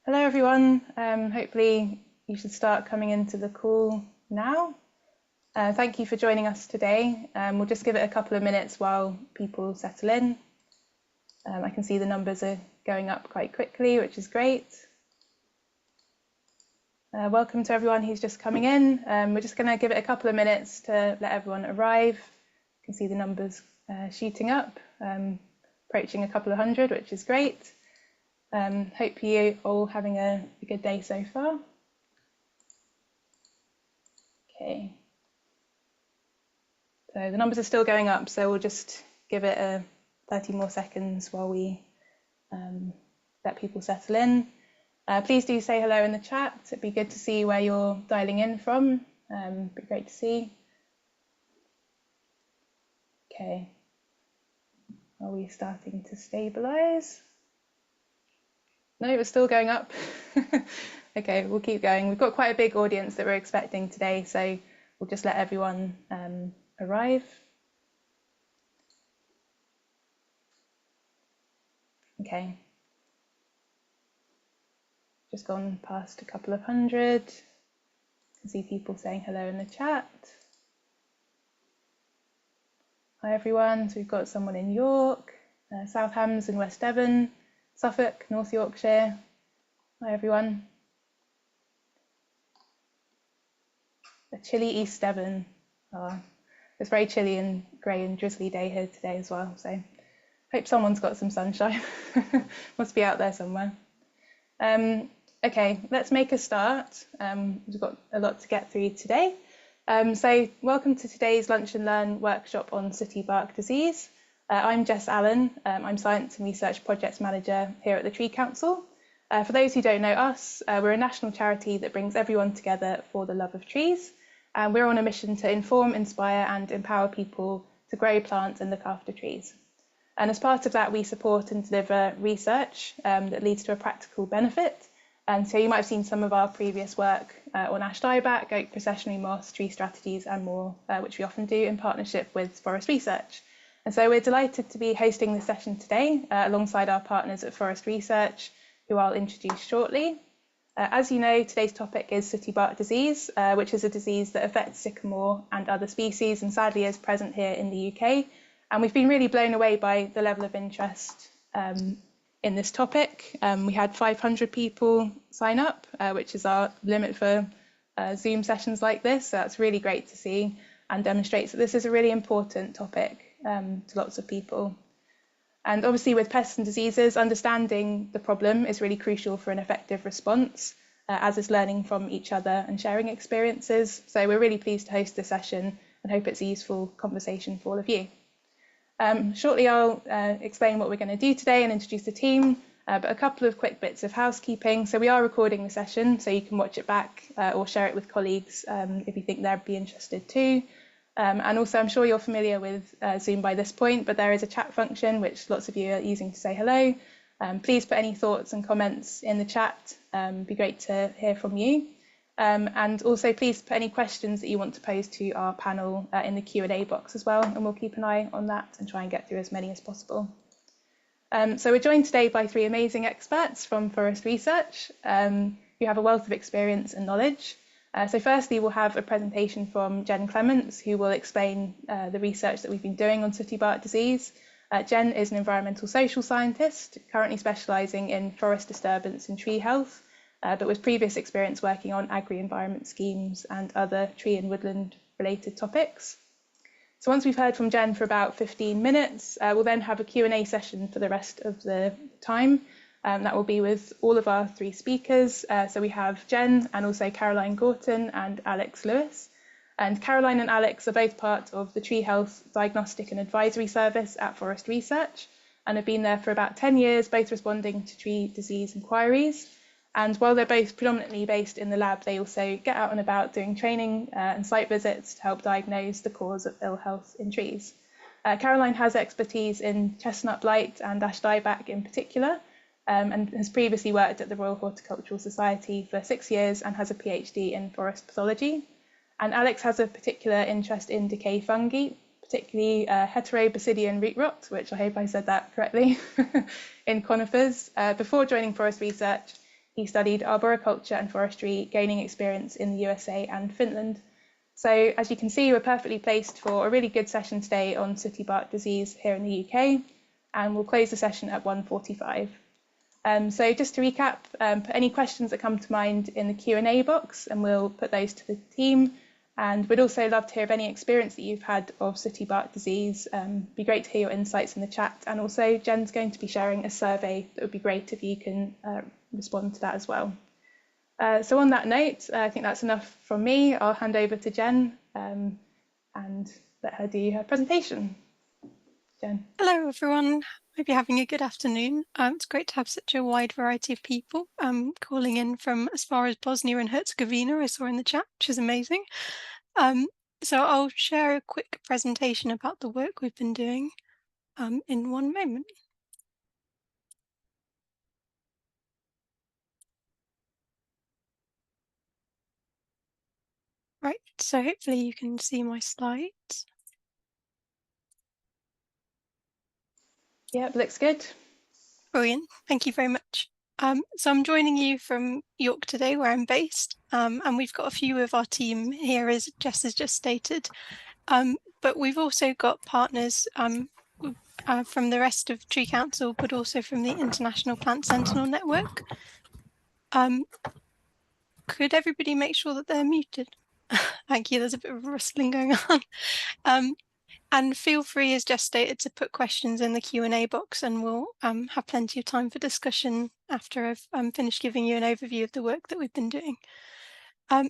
Hello everyone, hopefully you should start coming into the call now. Thank you for joining us today. We'll just give it a couple of minutes while people settle in. I can see the numbers are going up quite quickly, which is great. Welcome to everyone who's just coming in. We're just going to give it a couple of minutes to let everyone arrive. You can see the numbers shooting up, approaching a couple of hundred, which is great. Hope you all having a good day so far. Okay. So the numbers are still going up, so we'll just give it 30 more seconds while we let people settle in. Please do say hello in the chat. It'd be good to see where you're dialing in from. It'd be great to see. Okay. Are we starting to stabilize? No, it's still going up. Okay, we'll keep going. We've got quite a big audience that we're expecting today, so we'll just let everyone arrive. Okay. Just gone past a couple of hundred. I can see people saying hello in the chat. Hi everyone. So we've got someone in York, South Hams in West Devon, Suffolk, North Yorkshire. Hi everyone. A chilly East Devon. It's very chilly and grey and drizzly day here today as well. So hope someone's got some sunshine. Must be out there somewhere. Okay, let's make a start. We've got a lot to get through today. So welcome to today's Lunch and Learn workshop on sooty bark disease. I'm Jess Allen. I'm Science and Research Projects Manager here at the Tree Council. For those who don't know us, we're a national charity that brings everyone together for the love of trees. And we're on a mission to inform, inspire and empower people to grow, plant and look after trees. And as part of that, we support and deliver research that leads to a practical benefit. And so you might have seen some of our previous work on ash dieback, oak processionary moss, tree strategies and more, which we often do in partnership with Forest Research. And so we're delighted to be hosting this session today alongside our partners at Forest Research, who I'll introduce shortly. As you know, today's topic is sooty bark disease, which is a disease that affects sycamore and other species and sadly is present here in the UK. And we've been really blown away by the level of interest in this topic. We had 500 people sign up, which is our limit for Zoom sessions like this. So that's really great to see and demonstrates that this is a really important topic to lots of people. And obviously with pests and diseases, understanding the problem is really crucial for an effective response, as is learning from each other and sharing experiences. So we're really pleased to host this session and hope it's a useful conversation for all of you. Shortly I'll explain what we're going to do today and introduce the team, but a couple of quick bits of housekeeping. So we are recording the session, so you can watch it back or share it with colleagues if you think they'd be interested too. And also I'm sure you're familiar with Zoom by this point, but there is a chat function which lots of you are using to say hello. Please put any thoughts and comments in the chat. It'd be great to hear from you. And also please put any questions that you want to pose to our panel in the Q&A box as well, and we'll keep an eye on that and try and get through as many as possible. So we're joined today by three amazing experts from Forest Research who have a wealth of experience and knowledge. So firstly, we'll have a presentation from Jen Clements, who will explain the research that we've been doing on sooty bark disease. Jen is an environmental social scientist, currently specialising in forest disturbance and tree health, but with previous experience working on agri-environment schemes and other tree and woodland related topics. So once we've heard from Jen for about 15 minutes, we'll then have a Q&A session for the rest of the time. That will be with all of our three speakers. So we have Jen and also Caroline Gorton and Alex Lewis. And Caroline and Alex are both part of the Tree Health Diagnostic and Advisory Service at Forest Research and have been there for about 10 years, both responding to tree disease inquiries. And while they're both predominantly based in the lab, they also get out and about doing training and site visits to help diagnose the cause of ill health in trees. Caroline has expertise in chestnut blight and ash dieback in particular, and has previously worked at the Royal Horticultural Society for 6 years and has a PhD in forest pathology. And Alex has a particular interest in decay fungi, particularly Heterobasidian root rot, which I hope I said that correctly, in conifers. Before joining Forest Research, He studied arboriculture and forestry, gaining experience in the USA and Finland. So as you can see, we're perfectly placed for a really good session today on sooty bark disease here in the UK, and we'll close the session at 1:45. So just to recap, put any questions that come to mind in the Q&A box and we'll put those to the team. And we'd also love to hear of any experience that you've had of sooty bark disease. It'd be great to hear your insights in the chat. And also Jen's going to be sharing a survey that would be great if you can respond to that as well. So on that note, I think that's enough from me. I'll hand over to Jen and let her do her presentation. Jen. Hello everyone, hope you're having a good afternoon. It's great to have such a wide variety of people calling in from as far as Bosnia and Herzegovina, I saw in the chat, which is amazing. So I'll share a quick presentation about the work we've been doing in one moment. Right, so hopefully you can see my slides. Yeah, looks good. Brilliant, thank you very much. So I'm joining you from York today, where I'm based, and we've got a few of our team here, as Jess has just stated. But we've also got partners from the rest of Tree Council, but also from the International Plant Sentinel Network. Could everybody make sure that they're muted? Thank you, there's a bit of rustling going on. And feel free, as Jess stated, to put questions in the Q&A box, and we'll have plenty of time for discussion after I've finished giving you an overview of the work that we've been doing.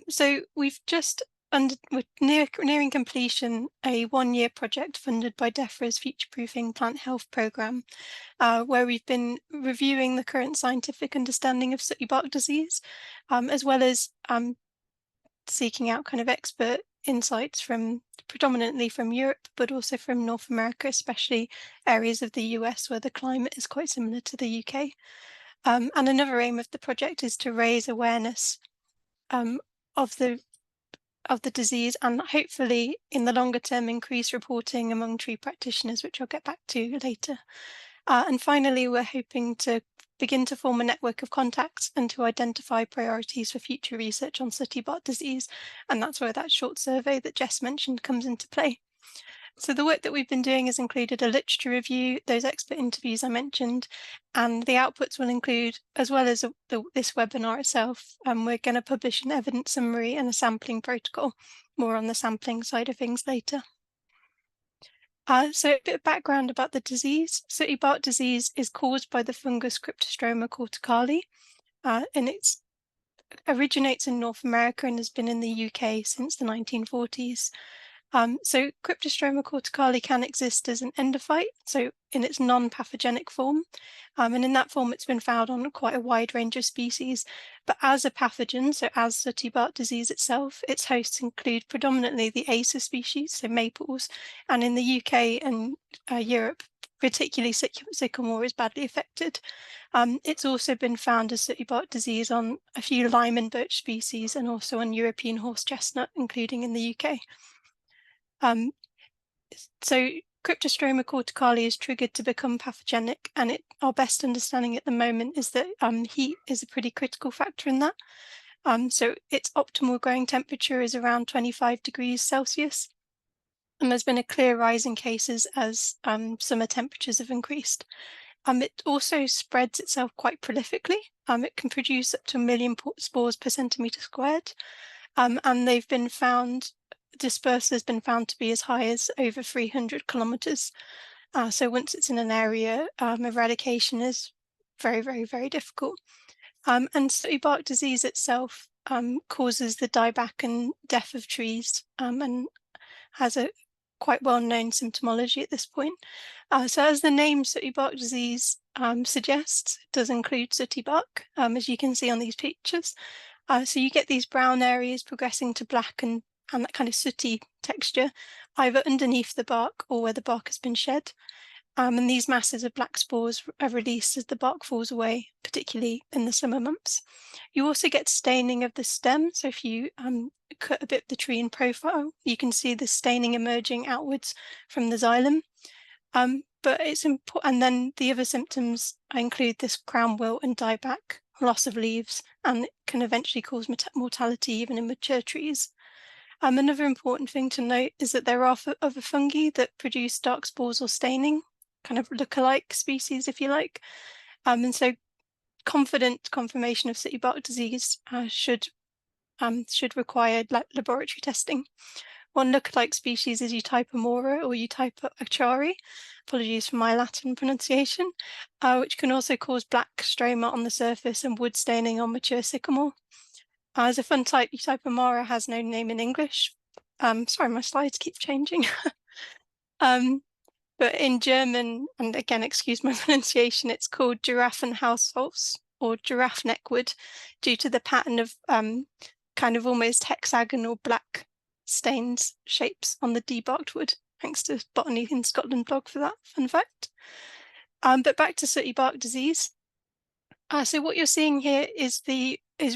So we've just, we're nearing completion, a one-year project funded by DEFRA's Future Proofing Plant Health Programme, where we've been reviewing the current scientific understanding of sooty bark disease, as well as seeking out kind of expert insights from predominantly from Europe, but also from North America, especially areas of the US where the climate is quite similar to the UK. And another aim of the project is to raise awareness of the disease, and hopefully in the longer term increase reporting among tree practitioners, which I'll get back to later. And finally, we're hoping to begin to form a network of contacts and to identify priorities for future research on sooty bark disease. And that's where that short survey that Jess mentioned comes into play. So the work that we've been doing has included a literature review, those expert interviews I mentioned, and the outputs will include, as well as this webinar itself, we're going to publish an evidence summary and a sampling protocol, more on the sampling side of things later. So a bit of background about the disease. Sooty bark disease is caused by the fungus Cryptostroma corticale, and it originates in North America and has been in the UK since the 1940s. So Cryptostroma corticale can exist as an endophyte, so in its non-pathogenic form, and in that form it's been found on quite a wide range of species. But as a pathogen, so as sooty bark disease itself, its hosts include predominantly the Acer species, so maples, and in the UK and Europe, particularly sycamore is badly affected. It's also been found as sooty bark disease on a few lime and birch species, and also on European horse chestnut, including in the UK. So Cryptostroma corticale is triggered to become pathogenic, and our best understanding at the moment is that heat is a pretty critical factor in that. So its optimal growing temperature is around 25 degrees Celsius, and there's been a clear rise in cases as summer temperatures have increased. It also spreads itself quite prolifically. It can produce up to 1 million spores per centimetre squared, and they've been found dispersal has been found to be as high as over 300 kilometres. So once it's in an area, eradication is very, very, very difficult. And sooty bark disease itself causes the dieback and death of trees, and has a quite well-known symptomology at this point. So as the name sooty bark disease suggests, it does include sooty bark, as you can see on these pictures. So you get these brown areas progressing to black and that kind of sooty texture, either underneath the bark or where the bark has been shed. And these masses of black spores are released as the bark falls away, particularly in the summer months. You also get staining of the stem. So if you cut a bit of the tree in profile, you can see the staining emerging outwards from the xylem. But it's important, and then the other symptoms include this crown wilt and dieback, loss of leaves, and it can eventually cause mortality even in mature trees. Another important thing to note is that there are other fungi that produce dark spores or staining, kind of look-alike species, if you like. And so confident confirmation of sooty bark disease should require laboratory testing. One look-alike species is Eutypa mora or Eutypa achari, apologies for my Latin pronunciation, which can also cause black stroma on the surface and wood staining on mature sycamore. As a fun type, Eutypa mora has no name in English. Sorry, my slides keep changing. But in German, and again, excuse my pronunciation, it's called Giraffenhausholz or giraffe neckwood, due to the pattern of kind of almost hexagonal black stains shapes on the debarked wood. Thanks to Botany in Scotland blog for that fun fact. But back to sooty bark disease. So what you're seeing here is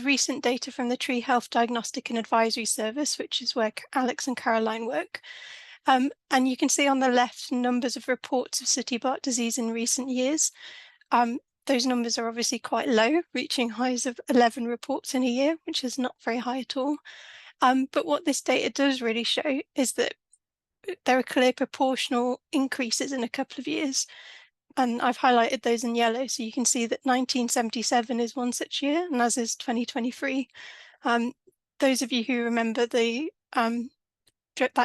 recent data from the Tree Health Diagnostic and Advisory Service, which is where Alex and Caroline work. And you can see on the left numbers of reports of sooty bark disease in recent years. Those numbers are obviously quite low, reaching highs of 11 reports in a year, which is not very high at all. But what this data does really show is that there are clear proportional increases in a couple of years. And I've highlighted those in yellow, so you can see that 1977 is one such year, and as is 2023. Those of you who remember that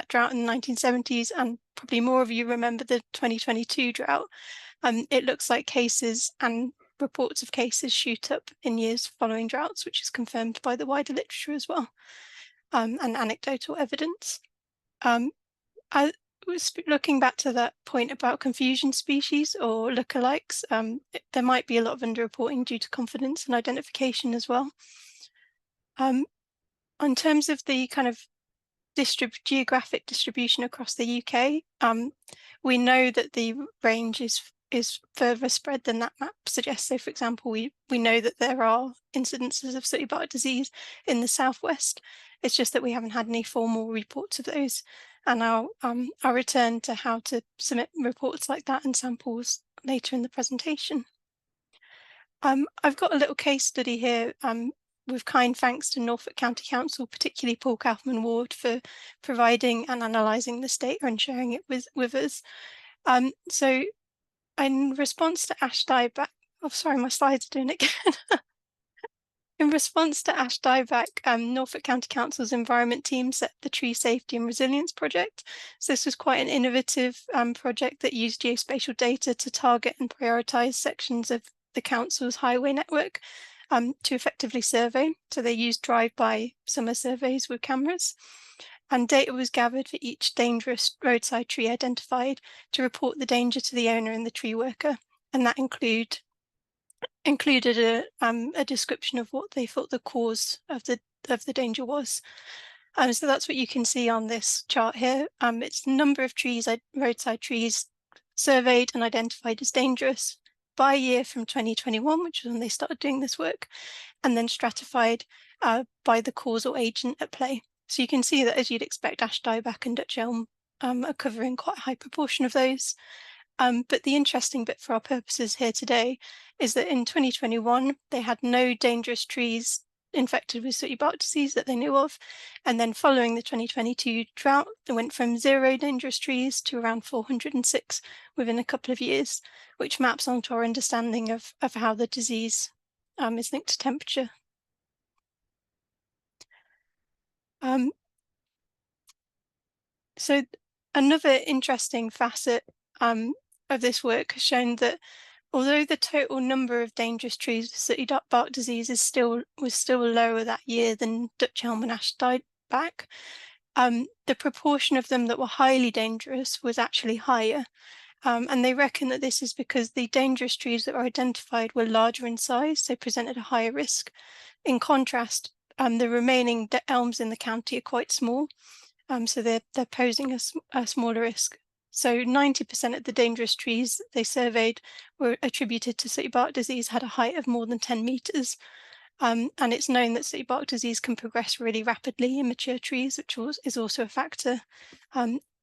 drought in the 1970s, and probably more of you remember the 2022 drought, it looks like cases and reports of cases shoot up in years following droughts, which is confirmed by the wider literature as well, and anecdotal evidence. I was looking back to that point about confusion species or lookalikes. There might be a lot of underreporting due to confidence and identification as well. In terms of the kind of geographic distribution across the UK, we know that the range is further spread than that map suggests. So, for example, we know that there are incidences of sooty bark disease in the southwest. It's just that we haven't had any formal reports of those. And I'll return to how to submit reports like that and samples later in the presentation. I've got a little case study here with kind thanks to Norfolk County Council, particularly Paul Kaufman Ward, for providing and analysing this data and sharing it with us. So in response to ash dieback, oh sorry, my slides are doing it again. In response to ash dieback, Norfolk County Council's environment team set the Tree Safety and Resilience Project. So this was quite an innovative project that used geospatial data to target and prioritise sections of the council's highway network to effectively survey. So they used drive-by summer surveys with cameras. And data was gathered for each dangerous roadside tree identified to report the danger to the owner and the tree worker. And that included a description of what they thought the cause of the danger was. So that's what you can see on this chart here. It's the number of trees, roadside trees, surveyed and identified as dangerous by year from 2021, which was when they started doing this work, and then stratified by the causal agent at play. So you can see that, as you'd expect, ash dieback and Dutch elm are covering quite a high proportion of those. But the interesting bit for our purposes here today is that in 2021, they had no dangerous trees infected with sooty bark disease that they knew of. And then following the 2022 drought, they went from 0 dangerous trees to around 406 within a couple of years, which maps onto our understanding of how the disease is linked to temperature. So another interesting facet of this work has shown that although the total number of dangerous trees with sooty bark disease was still lower that year than Dutch elm and ash dieback, the proportion of them that were highly dangerous was actually higher. And they reckon that this is because the dangerous trees that were identified were larger in size, so presented a higher risk. In contrast, the remaining elms in the county are quite small, so they're posing a smaller risk. So 90% of the dangerous trees they surveyed were attributed to sooty bark disease had a height of more than 10 metres. And it's known that sooty bark disease can progress really rapidly in mature trees, which is also a factor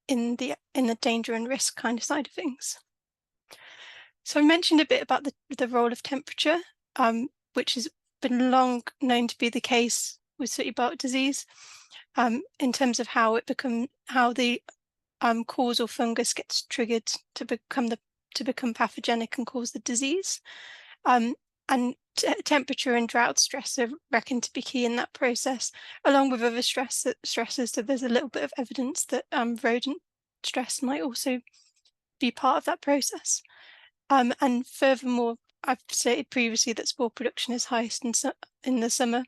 in the danger and risk kind of side of things. So I mentioned a bit about the role of temperature, which is been long known to be the case with sooty bark disease, in terms of how the causal fungus gets triggered to become pathogenic and cause the disease. And temperature and drought stress are reckoned to be key in that process, along with other stresses. So there's a little bit of evidence that rodent stress might also be part of that process. And furthermore, I've stated previously that spore production is highest in the summer.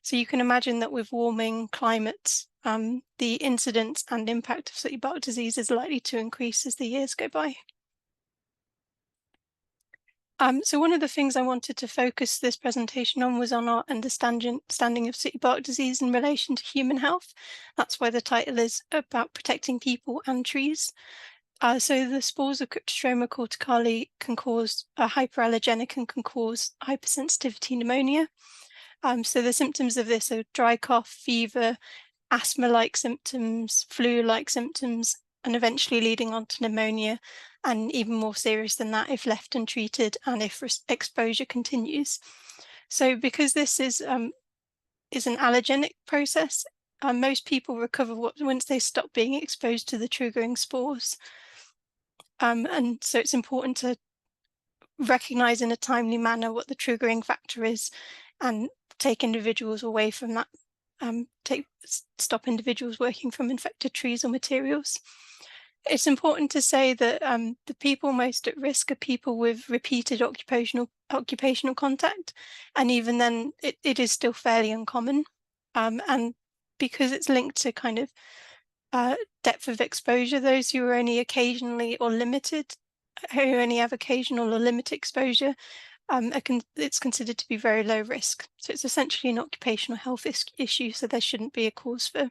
So you can imagine that with warming climates, the incidence and impact of sooty bark disease is likely to increase as the years go by. So one of the things I wanted to focus this presentation on was on our understanding of sooty bark disease in relation to human health. That's why the title is about protecting people and trees. So the spores of Cryptostroma corticale can cause hyperallergenic and can cause hypersensitivity pneumonia. So the symptoms of this are dry cough, fever, asthma-like symptoms, flu-like symptoms, and eventually leading on to pneumonia, and even more serious than that if left untreated and if exposure continues. So because this is an allergenic process, most people recover once they stop being exposed to the triggering spores. And so it's important to recognise in a timely manner what the triggering factor is and take individuals away from that, stop individuals working from infected trees or materials. It's important to say that the people most at risk are people with repeated occupational contact, and even then it is still fairly uncommon. And because it's linked to kind of depth of exposure, those who are only occasionally or limited, who only have occasional or limited exposure, it's considered to be very low risk. So it's essentially an occupational health issue, so there shouldn't be a cause for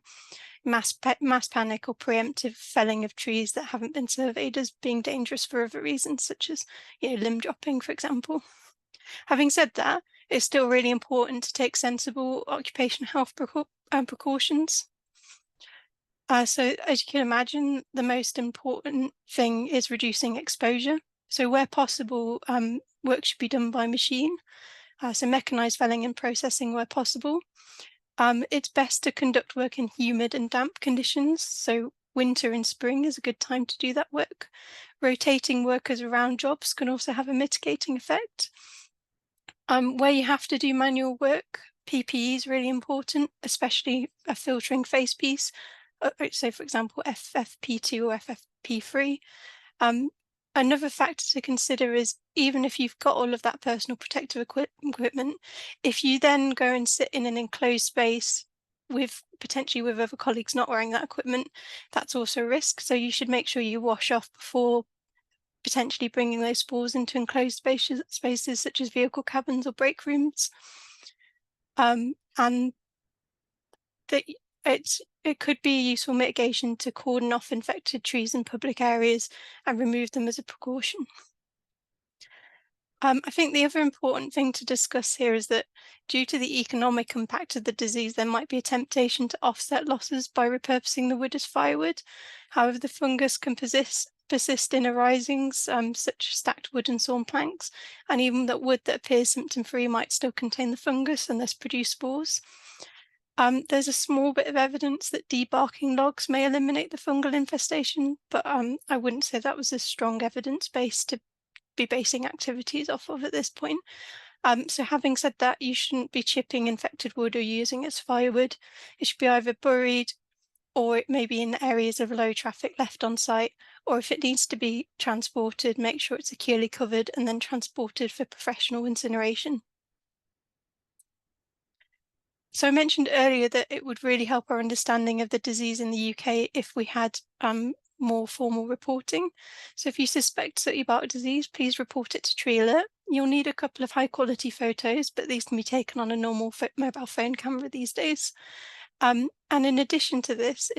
mass panic or preemptive felling of trees that haven't been surveyed as being dangerous for other reasons, such as limb dropping, for example. Having said that, it's still really important to take sensible occupational health precautions. So as you can imagine, the most important thing is reducing exposure. So where possible, work should be done by machine. So mechanized felling and processing where possible. It's best to conduct work in humid and damp conditions. So winter and spring is a good time to do that work. Rotating workers around jobs can also have a mitigating effect. Where you have to do manual work, PPE is really important, especially a filtering face piece. So for example, FFP2 or FFP3. Another factor to consider is even if you've got all of that personal protective equipment, if you then go and sit in an enclosed space potentially with other colleagues not wearing that equipment, that's also a risk. So you should make sure you wash off before potentially bringing those spores into enclosed spaces such as vehicle cabins or break rooms. And it could be a useful mitigation to cordon off infected trees in public areas and remove them as a precaution. I think the other important thing to discuss here is that due to the economic impact of the disease, there might be a temptation to offset losses by repurposing the wood as firewood. However, the fungus can persist in arisings, such as stacked wood and sawn planks, and even that wood that appears symptom-free might still contain the fungus and thus produce spores. There's a small bit of evidence that debarking logs may eliminate the fungal infestation, but I wouldn't say that was a strong evidence base to be basing activities off of at this point. So having said that, you shouldn't be chipping infected wood or using it as firewood. It should be either buried, or it may be in areas of low traffic left on site, or if it needs to be transported, make sure it's securely covered and then transported for professional incineration. So I mentioned earlier that it would really help our understanding of the disease in the UK if we had more formal reporting. So if you suspect sooty bark disease, please report it to Tree Alert. You'll need a couple of high quality photos, but these can be taken on a normal mobile phone camera these days. And in addition to this,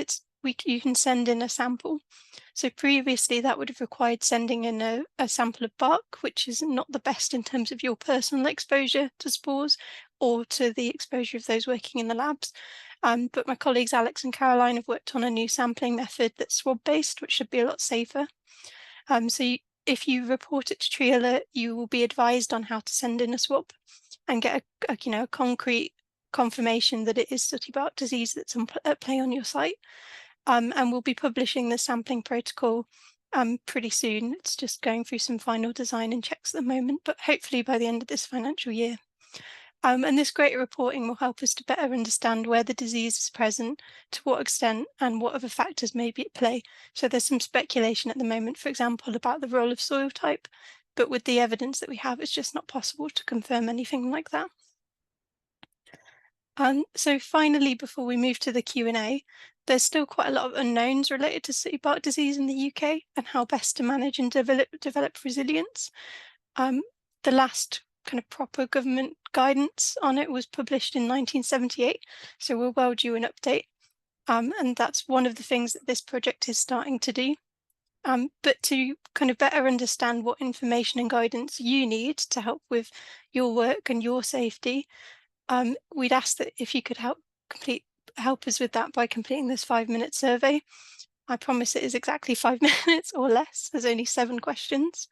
you can send in a sample. So previously that would have required sending in a sample of bark, which is not the best in terms of your personal exposure to spores or to the exposure of those working in the labs. But my colleagues Alex and Caroline have worked on a new sampling method that's swab-based, which should be a lot safer. If you report it to Tree Alert, you will be advised on how to send in a swab. and get a concrete confirmation that it is sooty bark disease that's at play on your site. And we'll be publishing the sampling protocol pretty soon. It's just going through some final design and checks at the moment, but hopefully by the end of this financial year. And this greater reporting will help us to better understand where the disease is present, to what extent, and what other factors may be at play. So there's some speculation at the moment, for example, about the role of soil type, but with the evidence that we have, it's just not possible to confirm anything like that. So finally, before we move to the Q&A, there's still quite a lot of unknowns related to sooty bark disease in the UK and how best to manage and develop resilience. The last kind of proper government guidance on it was published in 1978, so we're well due an update. And that's one of the things that this project is starting to do. But to kind of better understand what information and guidance you need to help with your work and your safety, we'd ask that if you could help us with that by completing this 5-minute survey. I promise it is exactly 5 minutes or less. There's only 7 questions.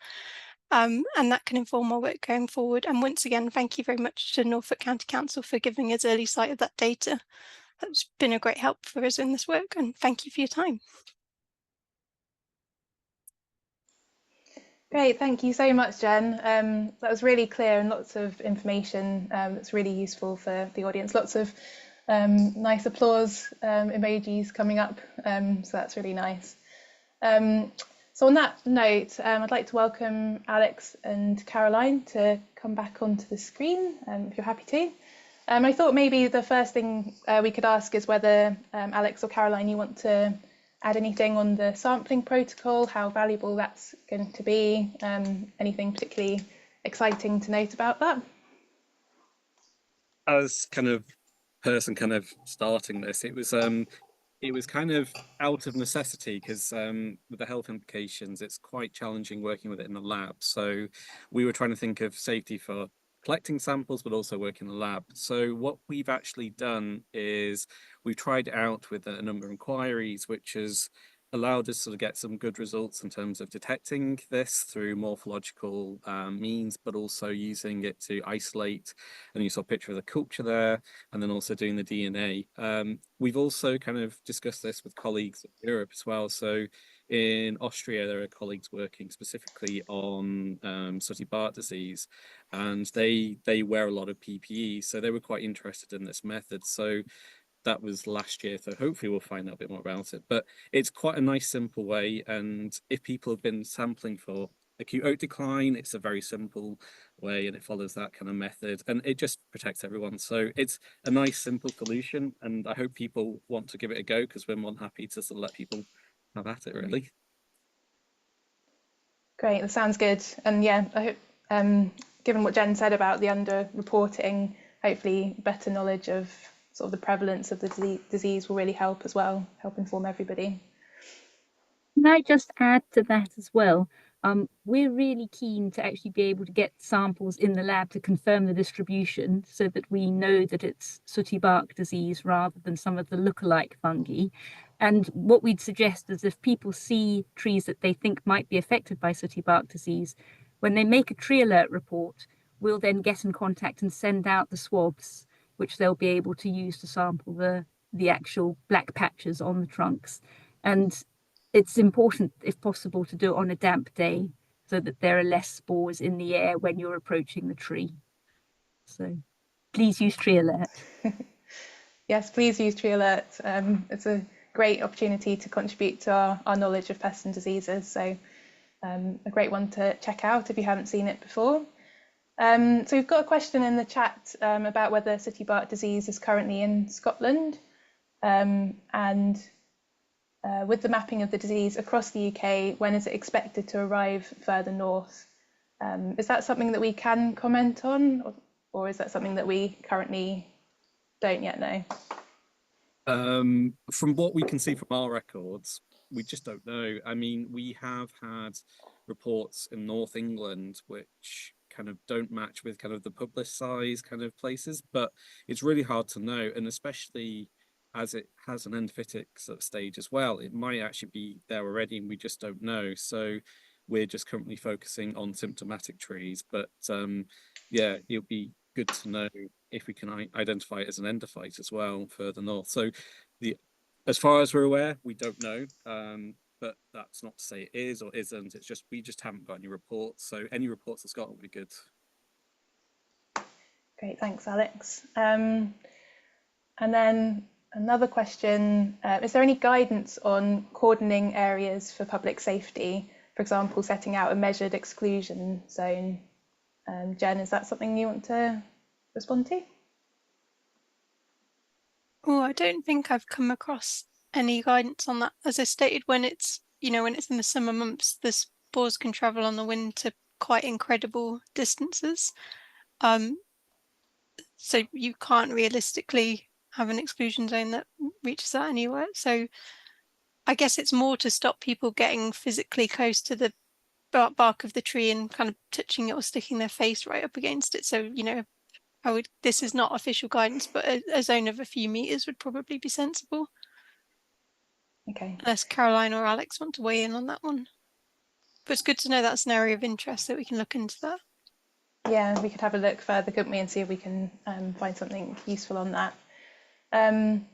And that can inform our work going forward. And once again, thank you very much to Norfolk County Council for giving us early sight of that data. That's been a great help for us in this work, and thank you for your time. Great, thank you so much, Jen. That was really clear and lots of information that's really useful for the audience. Lots of nice applause emojis coming up, so that's really nice. So on that note, I'd like to welcome Alex and Caroline to come back onto the screen, if you're happy to. I thought maybe the first thing we could ask is whether Alex or Caroline, you want to add anything on the sampling protocol, how valuable that's going to be, anything particularly exciting to note about that? As kind of person kind of starting this, it was kind of out of necessity because with the health implications, it's quite challenging working with it in the lab. So we were trying to think of safety for collecting samples, but also working in the lab. So what we've actually done is we've tried it out with a number of inquiries, which has allowed us to sort of get some good results in terms of detecting this through morphological means, but also using it to isolate. And you saw a picture of the culture there, and then also doing the DNA. We've also kind of discussed this with colleagues in Europe as well. So in Austria, there are colleagues working specifically on sooty bark disease, and they wear a lot of PPE, so they were quite interested in this method. So that was last year, so hopefully we'll find out a bit more about it. But it's quite a nice, simple way, and if people have been sampling for acute oat decline, it's a very simple way, and it follows that kind of method, and it just protects everyone. So it's a nice, simple solution, and I hope people want to give it a go, because we're more than happy to sort of let people have at it, really. Great, that sounds good. And yeah, I hope, given what Jen said about the under-reporting, hopefully better knowledge of sort of the prevalence of the disease will really help as well, help inform everybody. Can I just add to that as well? We're really keen to actually be able to get samples in the lab to confirm the distribution so that we know that it's sooty bark disease rather than some of the lookalike fungi. And what we'd suggest is if people see trees that they think might be affected by sooty bark disease, when they make a tree alert report, we'll then get in contact and send out the swabs, which they'll be able to use to sample the actual black patches on the trunks. And it's important, if possible, to do it on a damp day so that there are less spores in the air when you're approaching the tree. So please use Tree Alert. Yes, please use Tree Alert. It's a great opportunity to contribute to our knowledge of pests and diseases. So a great one to check out if you haven't seen it before. So we've got a question in the chat about whether sooty bark disease is currently in Scotland, and with the mapping of the disease across the UK, when is it expected to arrive further north? Is that something that we can comment on, or is that something that we currently don't yet know? From what we can see from our records, we just don't know. I mean, we have had reports in North England which kind of don't match with kind of the publicised kind of places, but it's really hard to know, and especially as it has an endophytic sort of stage as well, it might actually be there already and we just don't know. So we're just currently focusing on symptomatic trees, but yeah, it'll be good to know if we can identify it as an endophyte as well further north. So as far as we're aware, we don't know, but that's not to say it is or isn't. It's just we just haven't got any reports. So any reports that's got will be good. Great, thanks, Alex. And then another question, is there any guidance on cordoning areas for public safety? For example, setting out a measured exclusion zone. Jen, is that something you want to respond to? Oh, I don't think I've come across any guidance on that. As I stated, when it's when it's in the summer months, the spores can travel on the wind to quite incredible distances. So you can't realistically have an exclusion zone that reaches that anywhere. So I guess it's more to stop people getting physically close to the bark of the tree and kind of touching it or sticking their face right up against it. So, this is not official guidance, but a zone of a few meters would probably be sensible. Okay. Unless Caroline or Alex want to weigh in on that one. But it's good to know that's an area of interest, so we can look into that. Yeah, we could have a look further, couldn't we, and see if we can find something useful on that. And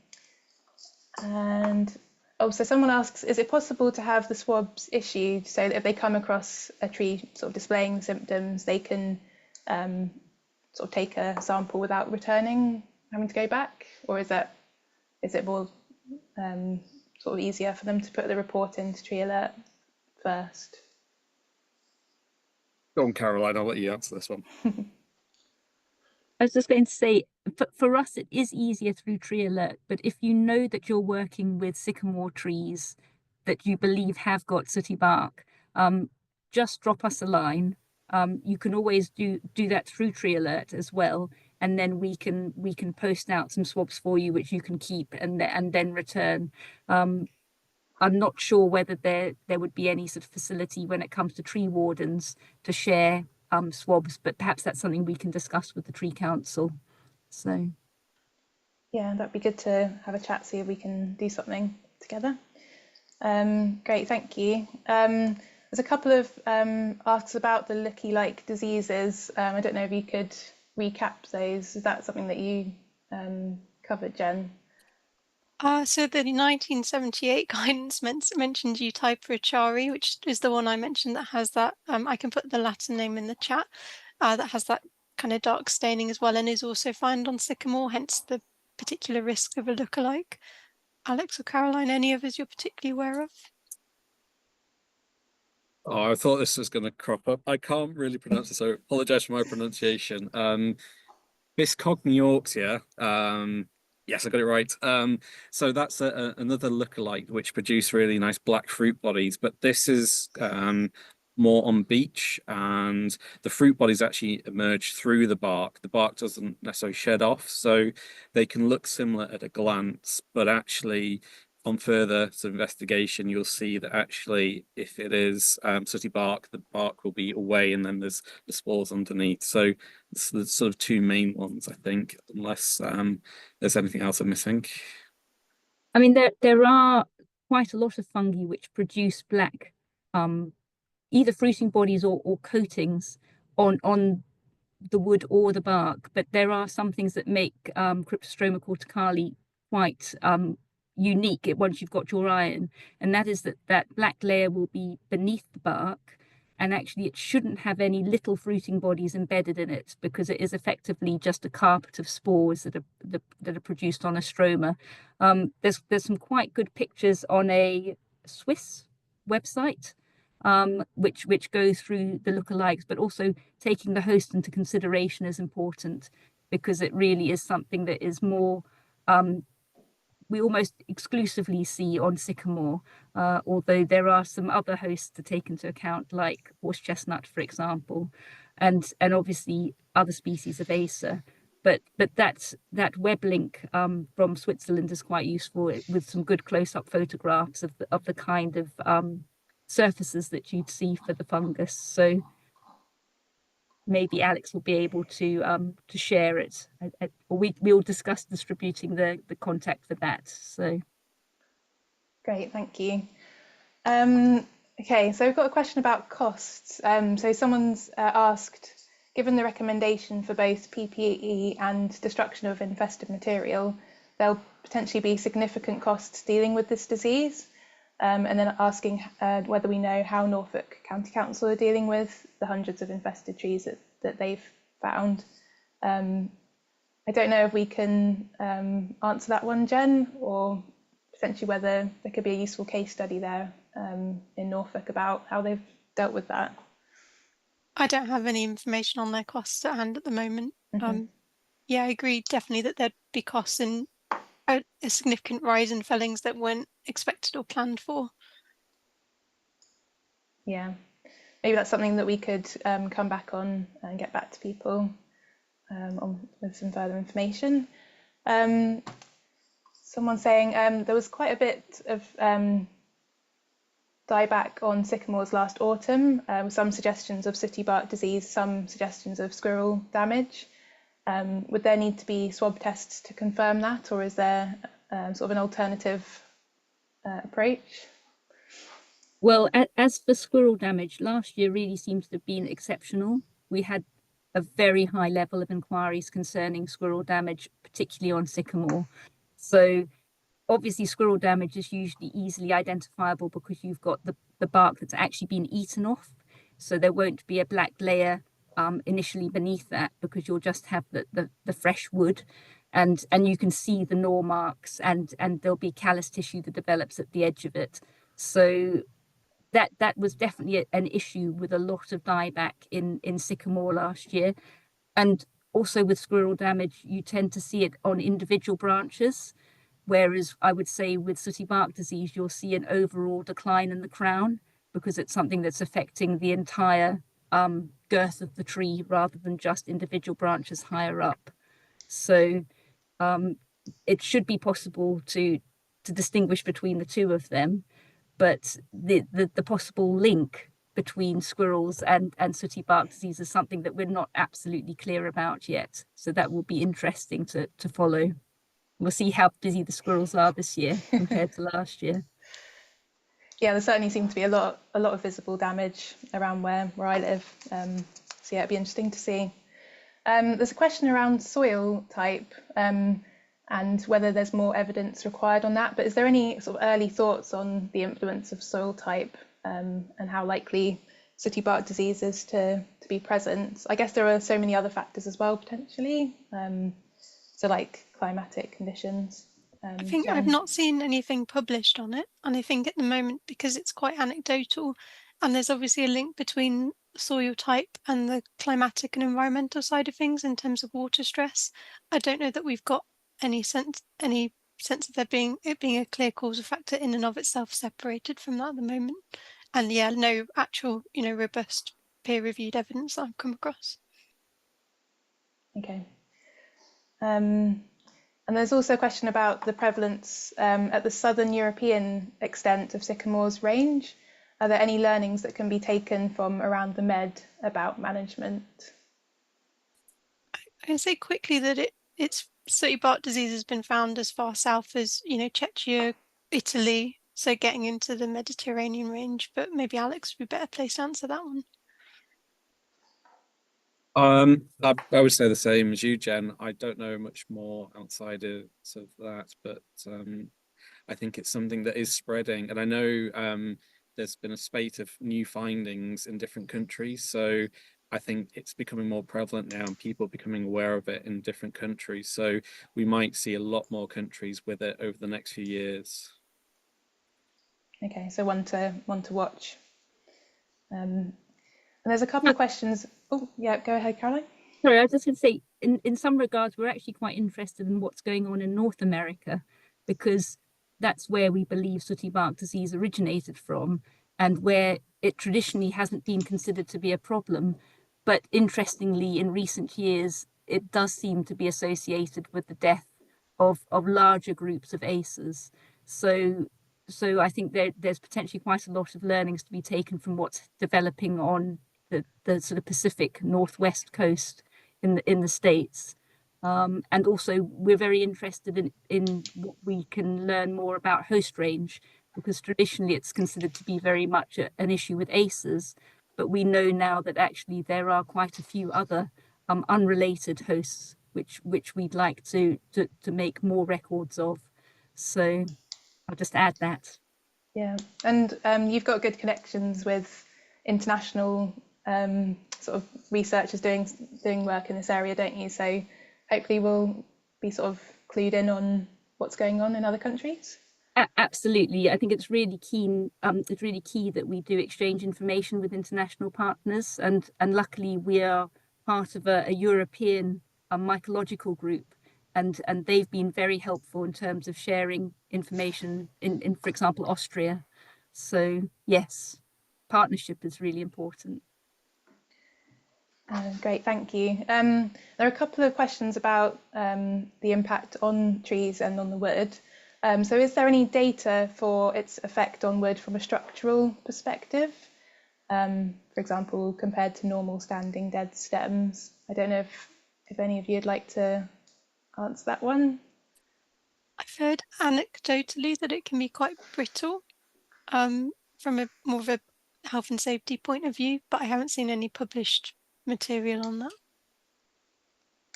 so someone asks, is it possible to have the swabs issued so that if they come across a tree sort of displaying symptoms, they can sort of take a sample without returning, having to go back? Or is it more sort of easier for them to put the report into Tree Alert first? Go on, Caroline, I'll let you answer this one. I was just going to say, for us, it is easier through Tree Alert, but if you know that you're working with sycamore trees that you believe have got sooty bark, just drop us a line. You can always do that through Tree Alert as well, and then we can post out some swabs for you, which you can keep and then return. I'm not sure whether there would be any sort of facility when it comes to tree wardens to share swabs, but perhaps that's something we can discuss with the Tree Council. So yeah, that'd be good to have a chat, see if we can do something together. Great, thank you. There's a couple of asks about the looky-like diseases. I don't know if you could recap those. Is that something that you covered, Jen? So the 1978 guidance mentioned Eutypra achari, which is the one I mentioned that has that. I can put the Latin name in the chat. That has that kind of dark staining as well, and is also found on sycamore, hence the particular risk of a lookalike. Alex or Caroline, any of us you're particularly aware of? Oh, I thought this was going to crop up. I can't really pronounce it, so apologise for my pronunciation. Biscogniauxia. Yes, I got it right. So that's another lookalike which produce really nice black fruit bodies, but this is more on beech, and the fruit bodies actually emerge through the bark. The bark doesn't necessarily shed off, so they can look similar at a glance, but actually on further investigation, you'll see that actually if it is sooty bark, the bark will be away and then there's the spores underneath. So it's the sort of two main ones, I think, unless there's anything else I'm missing. I mean, there are quite a lot of fungi which produce black either fruiting bodies or coatings on the wood or the bark, but there are some things that make Cryptostroma corticale quite unique once you've got your iron, and that is that black layer will be beneath the bark, and actually it shouldn't have any little fruiting bodies embedded in it because it is effectively just a carpet of spores that are produced on a stroma. There's some quite good pictures on a Swiss website which go through the lookalikes, but also taking the host into consideration is important because it really is something that is more we almost exclusively see on sycamore, although there are some other hosts to take into account, like horse chestnut, for example, and obviously other species of Acer. But that web link from Switzerland is quite useful with some good close-up photographs of the kind of surfaces that you'd see for the fungus. So maybe Alex will be able to share it, or we'll discuss distributing the contact for that. So great, thank you. Okay, so we've got a question about costs. So someone's asked, given the recommendation for both PPE and destruction of infested material, there'll potentially be significant costs dealing with this disease. And then asking whether we know how Norfolk County Council are dealing with the hundreds of infested trees that they've found. I don't know if we can answer that one, Jen, or potentially whether there could be a useful case study there in Norfolk about how they've dealt with that. I don't have any information on their costs at hand at the moment. Yeah, I agree definitely that there'd be costs in a significant rise in fellings that weren't expected or planned for. Yeah, maybe that's something that we could come back on and get back to people with some further information. Someone saying there was quite a bit of dieback on sycamores last autumn, some suggestions of sooty bark disease, some suggestions of squirrel damage. Would there need to be swab tests to confirm that, or is there sort of an alternative approach? Well, as for squirrel damage, last year really seems to have been exceptional. We had a very high level of inquiries concerning squirrel damage, particularly on sycamore. So obviously squirrel damage is usually easily identifiable because you've got the bark that's actually been eaten off. So there won't be a black layer initially beneath that, because you'll just have the fresh wood, and you can see the gnaw marks, and there'll be callus tissue that develops at the edge of it. So that was definitely an issue with a lot of dieback in sycamore last year. And also with squirrel damage, you tend to see it on individual branches, whereas I would say with sooty bark disease, you'll see an overall decline in the crown, because it's something that's affecting the entire girth of the tree rather than just individual branches higher up. So it should be possible to distinguish between the two of them, but the possible link between squirrels and sooty bark disease is something that we're not absolutely clear about yet. So that will be interesting to follow. We'll see how busy the squirrels are this year compared to last year. Yeah, there certainly seems to be a lot of visible damage around where I live. So yeah, it'd be interesting to see. There's a question around soil type and whether there's more evidence required on that. But is there any sort of early thoughts on the influence of soil type and how likely sooty bark disease is to be present? I guess there are so many other factors as well, potentially. So like climatic conditions. I think I've not seen anything published on it, and I think at the moment, because it's quite anecdotal, and there's obviously a link between soil type and the climatic and environmental side of things in terms of water stress, I don't know that we've got any sense of there being a clear causal factor in and of itself separated from that at the moment. And yeah, no actual, robust peer-reviewed evidence that I've come across. Okay. And there's also a question about the prevalence at the southern European extent of sycamore's range. Are there any learnings that can be taken from around the Med about management? I can say quickly that it's sooty bark disease has been found as far south as, Czechia, Italy, so getting into the Mediterranean range, but maybe Alex would be better placed to answer that one. I would say the same as you, Jen. I don't know much more outside of that, but I think it's something that is spreading. And I know there's been a spate of new findings in different countries. So I think it's becoming more prevalent now, and people becoming aware of it in different countries. So we might see a lot more countries with it over the next few years. Okay, so one to watch. And there's a couple of questions. Oh, yeah, go ahead, Caroline. Sorry, I was just going to say, in some regards, we're actually quite interested in what's going on in North America, because that's where we believe sooty bark disease originated from, and where it traditionally hasn't been considered to be a problem. But interestingly, in recent years, it does seem to be associated with the death of larger groups of ACEs. So I think there's potentially quite a lot of learnings to be taken from what's developing on the sort of Pacific Northwest coast in the States. And also we're very interested in what we can learn more about host range, because traditionally it's considered to be very much an issue with ACEs. but we know now that actually there are quite a few other unrelated hosts which we'd like to make more records of. So I'll just add that. Yeah, and you've got good connections with international sort of researchers doing work in this area, don't you? So hopefully we'll be sort of clued in on what's going on in other countries. Absolutely, I think it's really keen. It's really key that we do exchange information with international partners, and luckily we are part of a European mycological group, and they've been very helpful in terms of sharing information in for example, Austria. So yes, partnership is really important. Great, thank you. There are a couple of questions about the impact on trees and on the wood. So is there any data for its effect on wood from a structural perspective? For example, compared to normal standing dead stems? I don't know if any of you would like to answer that one. I've heard anecdotally that it can be quite brittle from a more of a health and safety point of view, but I haven't seen any published material on that.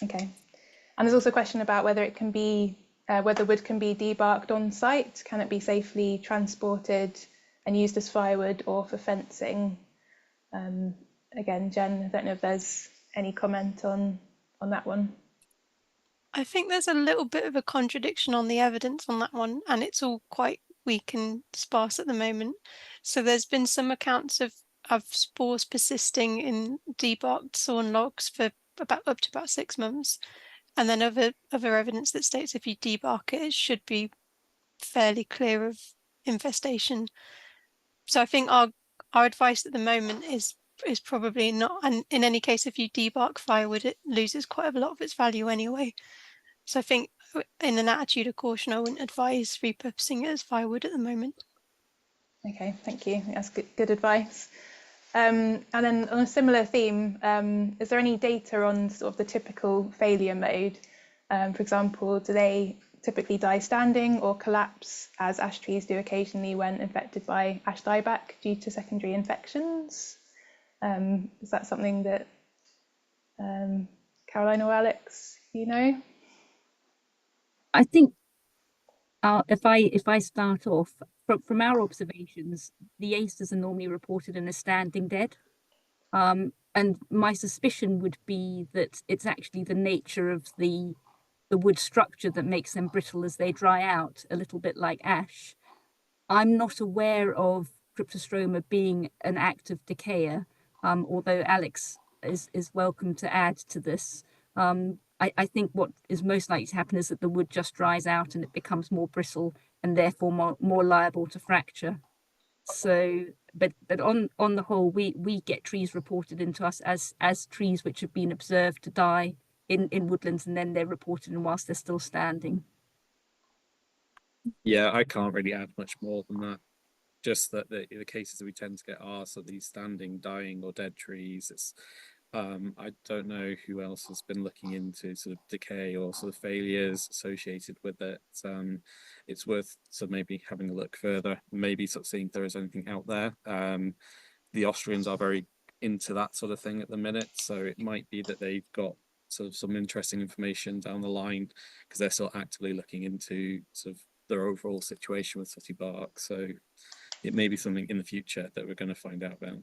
Okay. And there's also a question about whether it can be whether wood can be debarked on site. Can it be safely transported and used as firewood or for fencing? Again, Jen, I don't know if there's any comment on that one. I think there's a little bit of a contradiction on the evidence on that one, and it's all quite weak and sparse at the moment. So there's been some accounts of spores persisting in debarked sawn logs for up to about 6 months. And then other evidence that states if you debark it, it should be fairly clear of infestation. So I think our advice at the moment is probably not, and in any case, if you debark firewood, it loses quite a lot of its value anyway. So I think in an attitude of caution, I wouldn't advise repurposing it as firewood at the moment. Okay, thank you. That's good advice. And then on a similar theme, is there any data on sort of the typical failure mode? For example, do they typically die standing or collapse, as ash trees do occasionally when infected by ash dieback due to secondary infections? Is that something that Caroline or Alex, you know? I think if I start off from our observations, the acers are normally reported in a standing dead. And my suspicion would be that it's actually the nature of the wood structure that makes them brittle as they dry out, a little bit like ash. I'm not aware of Cryptostroma being an active decayer, although Alex is welcome to add to this. I think what is most likely to happen is that the wood just dries out and it becomes more brittle and therefore more liable to fracture. So, but on the whole, we get trees reported into us as trees which have been observed to die in woodlands, and then they're reported in whilst they're still standing. Yeah, I can't really add much more than that. Just that the cases that we tend to get are sort of these standing, dying, or dead trees. It's I don't know who else has been looking into sort of decay or sort of failures associated with it. It's worth sort of maybe having a look further, maybe sort of seeing if there is anything out there. The Austrians are very into that sort of thing at the minute, so it might be that they've got sort of some interesting information down the line because they're still actively looking into sort of their overall situation with sooty bark. So it may be something in the future that we're going to find out about.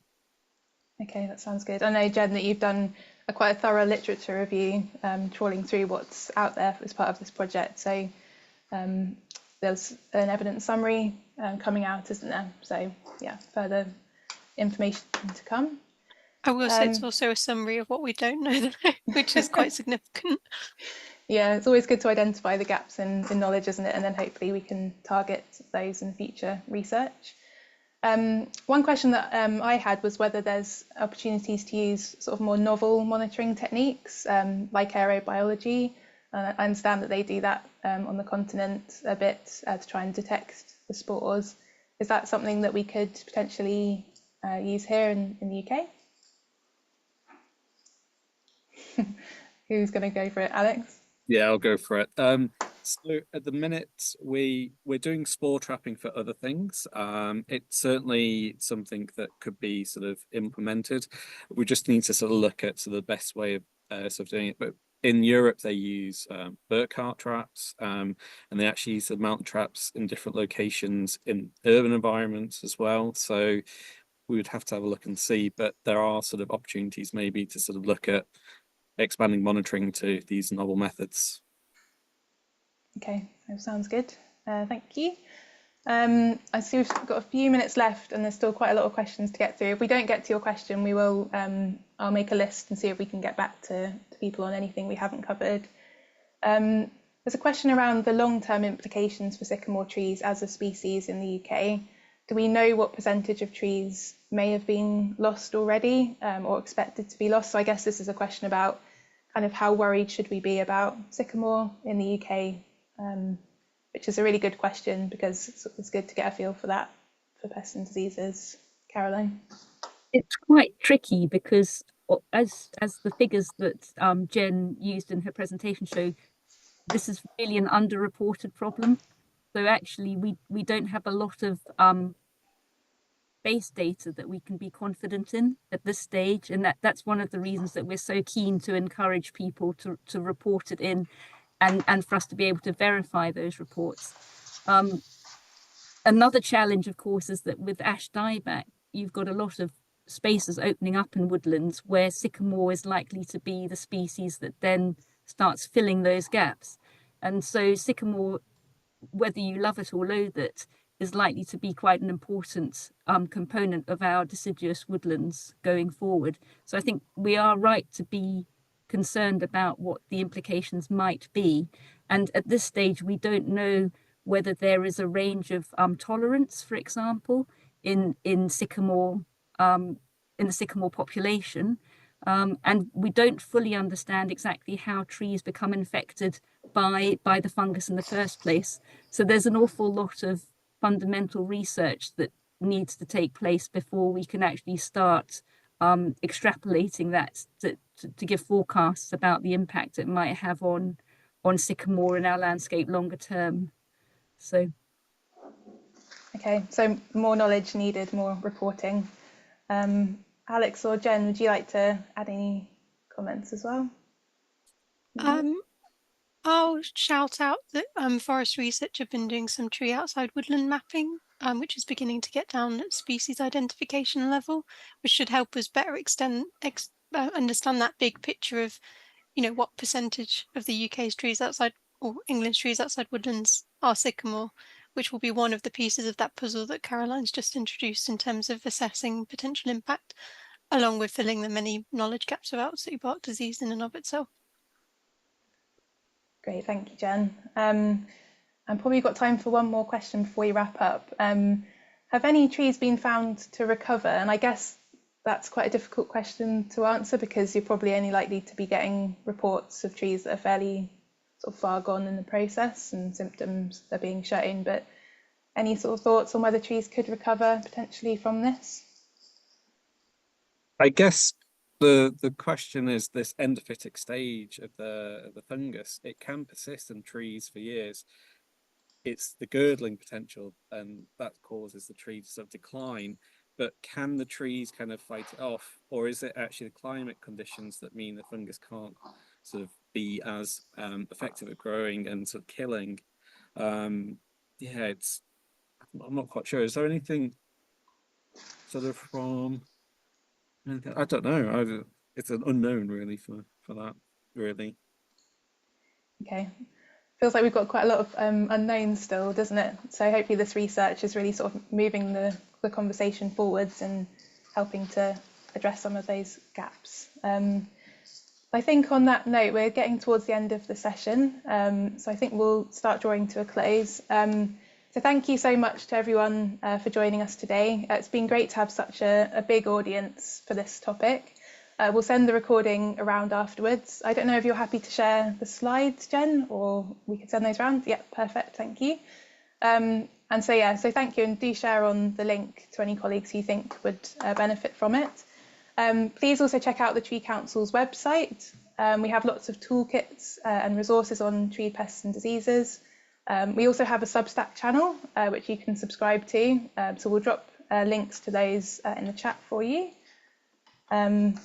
Okay, that sounds good. I know, Jen, that you've done quite a thorough literature review, trawling through what's out there as part of this project. So there's an evidence summary coming out, isn't there? So yeah, further information to come. I will say it's also a summary of what we don't know, which is quite significant. Yeah, it's always good to identify the gaps in knowledge, isn't it? And then hopefully we can target those in future research. One question that I had was whether there's opportunities to use sort of more novel monitoring techniques like aerobiology. I understand that they do that on the continent a bit to try and detect the spores. Is that something that we could potentially use here in the UK? Who's going to go for it, Alex? Yeah, I'll go for it. So at the minute, we're doing spore trapping for other things. It's certainly something that could be sort of implemented. We just need to sort of look at sort of the best way of sort of doing it. But in Europe, they use Burkhardt traps, and they actually use the mountain traps in different locations in urban environments as well. So we would have to have a look and see. But there are sort of opportunities maybe to sort of look at expanding monitoring to these novel methods. Okay, that sounds good. Thank you. I see we've got a few minutes left and there's still quite a lot of questions to get through. If we don't get to your question, we will. I'll make a list and see if we can get back to people on anything we haven't covered. There's a question around the long-term implications for sycamore trees as a species in the UK. Do we know what percentage of trees may have been lost already or expected to be lost? So I guess this is a question about kind of how worried should we be about sycamore in the UK, which is a really good question because it's good to get a feel for that for pests and diseases. Caroline? It's quite tricky because as the figures that Jen used in her presentation show, this is really an underreported problem. So actually we don't have a lot of base data that we can be confident in at this stage, and that's one of the reasons that we're so keen to encourage people to report it in and for us to be able to verify those reports. Another challenge, of course, is that with ash dieback, you've got a lot of spaces opening up in woodlands where sycamore is likely to be the species that then starts filling those gaps. And so sycamore, whether you love it or loathe it, is likely to be quite an important component of our deciduous woodlands going forward. So I think we are right to be concerned about what the implications might be. And at this stage, we don't know whether there is a range of tolerance, for example, in sycamore, in the sycamore population. And we don't fully understand exactly how trees become infected by the fungus in the first place. So there's an awful lot of fundamental research that needs to take place before we can actually start extrapolating that to give forecasts about the impact it might have on sycamore in our landscape longer term. So okay, so more knowledge needed, more reporting. Alex or Jen, would you like to add any comments as well? I'll shout out that Forest Research have been doing some tree outside woodland mapping, which is beginning to get down at species identification level, which should help us better understand that big picture of, what percentage of the UK's trees outside, or England's trees outside woodlands, are sycamore, which will be one of the pieces of that puzzle that Caroline's just introduced in terms of assessing potential impact, along with filling the many knowledge gaps about sooty bark disease in and of itself. Great, thank you, Jen. And probably got time for one more question before we wrap up. Have any trees been found to recover? And I guess that's quite a difficult question to answer because you're probably only likely to be getting reports of trees that are fairly sort of far gone in the process and symptoms are being shown. But any sort of thoughts on whether trees could recover potentially from this? I guess the question is this endophytic stage of the fungus. It can persist in trees for years. It's the girdling potential, and that causes the tree to sort of decline. But can the trees kind of fight it off, or is it actually the climate conditions that mean the fungus can't sort of be as effective at growing and sort of killing? I'm not quite sure. Is there anything sort of from? I don't know. It's an unknown really for that really. Okay. Feels like we've got quite a lot of unknowns still, doesn't it? So hopefully this research is really sort of moving the conversation forwards and helping to address some of those gaps. I think on that note, we're getting towards the end of the session. So I think we'll start drawing to a close. So thank you so much to everyone for joining us today. It's been great to have such a big audience for this topic. We'll send the recording around afterwards. I don't know if you're happy to share the slides, Jen, or we could send those around. Yeah, perfect, thank you. And so thank you, and do share on the link to any colleagues you think would benefit from it. Please also check out the Tree Council's website. We have lots of toolkits and resources on tree pests and diseases. We also have a Substack channel, which you can subscribe to. So we'll drop links to those in the chat for you. And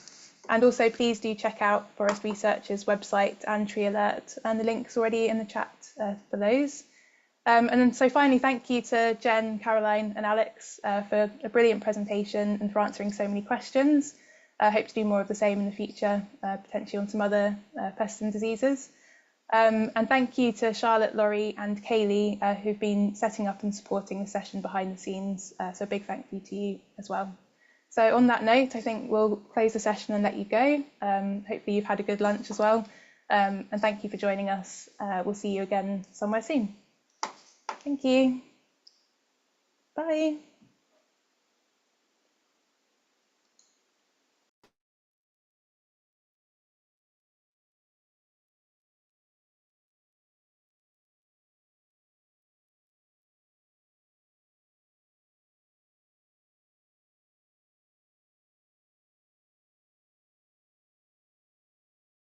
also please do check out Forest Research's website and Tree Alert, and the link's already in the chat for those. And then so finally, thank you to Jen, Caroline and Alex for a brilliant presentation and for answering so many questions. I hope to do more of the same in the future, potentially on some other pests and diseases. And thank you to Charlotte, Laurie and Kaylee, who've been setting up and supporting the session behind the scenes. So a big thank you to you as well. So on that note, I think we'll close the session and let you go. Hopefully you've had a good lunch as well. And thank you for joining us. We'll see you again somewhere soon. Thank you. Bye.